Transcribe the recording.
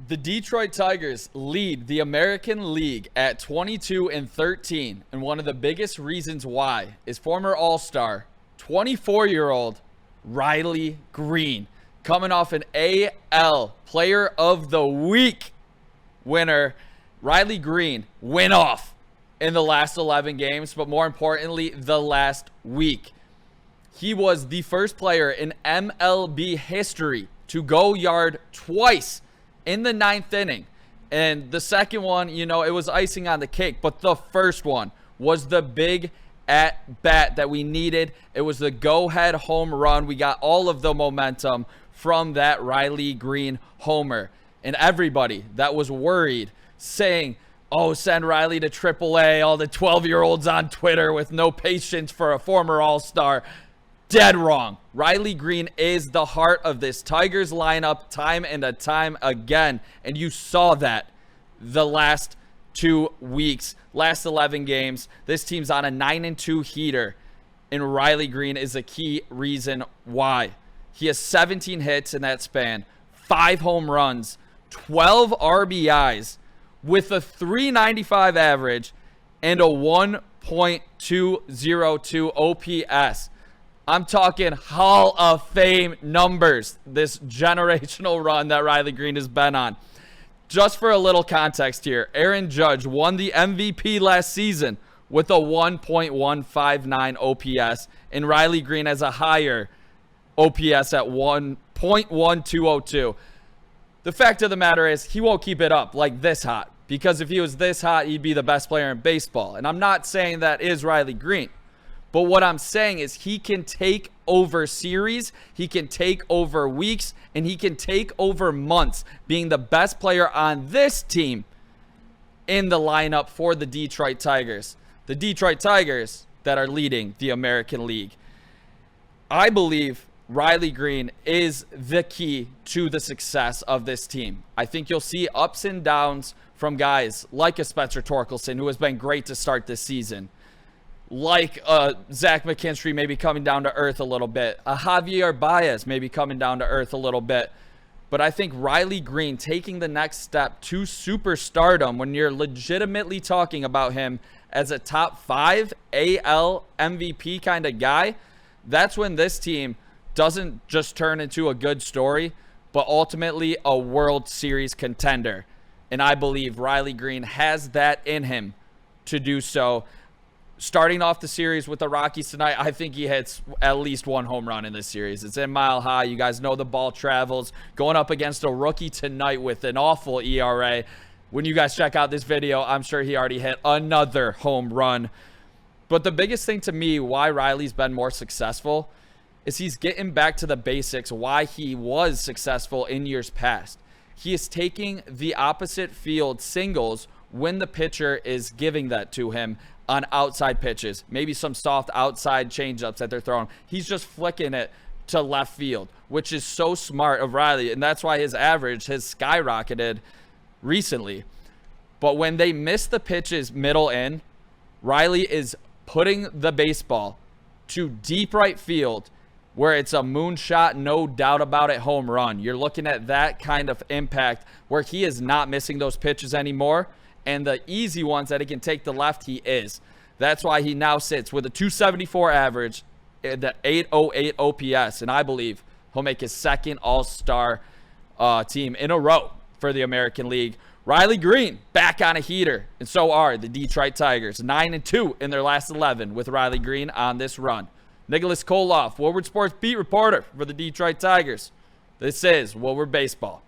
The Detroit Tigers lead the American League at 22-13, and one of the biggest reasons why is former All-Star, 24-year-old Riley Greene, coming off an AL Player of the Week winner. Riley Greene went off in the last 11 games, but more importantly, the last week. He was the first player in MLB history to go yard twice in the 9th inning. And the second one, it was icing on the cake, but the first one was the big at bat that we needed. It was the go-ahead home run. We got all of the momentum from that Riley Greene homer. And everybody that was worried, saying, oh, send Riley to AAA, all the 12-year-olds on Twitter with no patience for a former All-Star, dead wrong. Riley Greene is the heart of this Tigers lineup time and time again. And you saw that the last 2 weeks, last 11 games. This team's on a 9-2 heater. And Riley Greene is a key reason why. He has 17 hits in that span, 5 home runs, 12 RBIs with a .395 average and a 1.202 OPS. I'm talking Hall of Fame numbers, this generational run that Riley Greene has been on. Just for a little context here, Aaron Judge won the MVP last season with a 1.159 OPS, and Riley Greene has a higher OPS at 1.1202. The fact of the matter is he won't keep it up like this hot, because if he was this hot, he'd be the best player in baseball. And I'm not saying that is Riley Greene. But what I'm saying is he can take over series, he can take over weeks, and he can take over months, being the best player on this team in the lineup for the Detroit Tigers. The Detroit Tigers that are leading the American League. I believe Riley Greene is the key to the success of this team. I think you'll see ups and downs from guys like a Spencer Torkelson, who has been great to start this season. Like Zach McKinstry maybe coming down to earth a little bit. Javier Baez maybe coming down to earth a little bit. But I think Riley Greene taking the next step to superstardom, when you're legitimately talking about him as a top 5 AL MVP kind of guy, that's when this team doesn't just turn into a good story, but ultimately a World Series contender. And I believe Riley Greene has that in him to do so. Starting off the series with the Rockies tonight, I think he hits at least 1 home run in this series. It's in Mile High. You guys know the ball travels. Going up against a rookie tonight with an awful ERA. When you guys check out this video, I'm sure he already hit another home run. But the biggest thing to me why Riley's been more successful is he's getting back to the basics, why he was successful in years past. He is taking the opposite field singles when the pitcher is giving that to him on outside pitches, maybe some soft outside changeups that they're throwing. He's just flicking it to left field, which is so smart of Riley, and that's why his average has skyrocketed recently. But when they miss the pitches middle in, Riley is putting the baseball to deep right field, where it's a moonshot, no doubt about it, home run. You're looking at that kind of impact where he is not missing those pitches anymore. And the easy ones that he can take to left, he is. That's why he now sits with a .274 average, the .808 OPS. And I believe he'll make his second All-Star team in a row for the American League. Riley Greene back on a heater. And so are the Detroit Tigers. 9-2 in their last 11 with Riley Greene on this run. Nicholas Kohloff, Woodward Sports beat reporter for the Detroit Tigers. This is Woodward Baseball.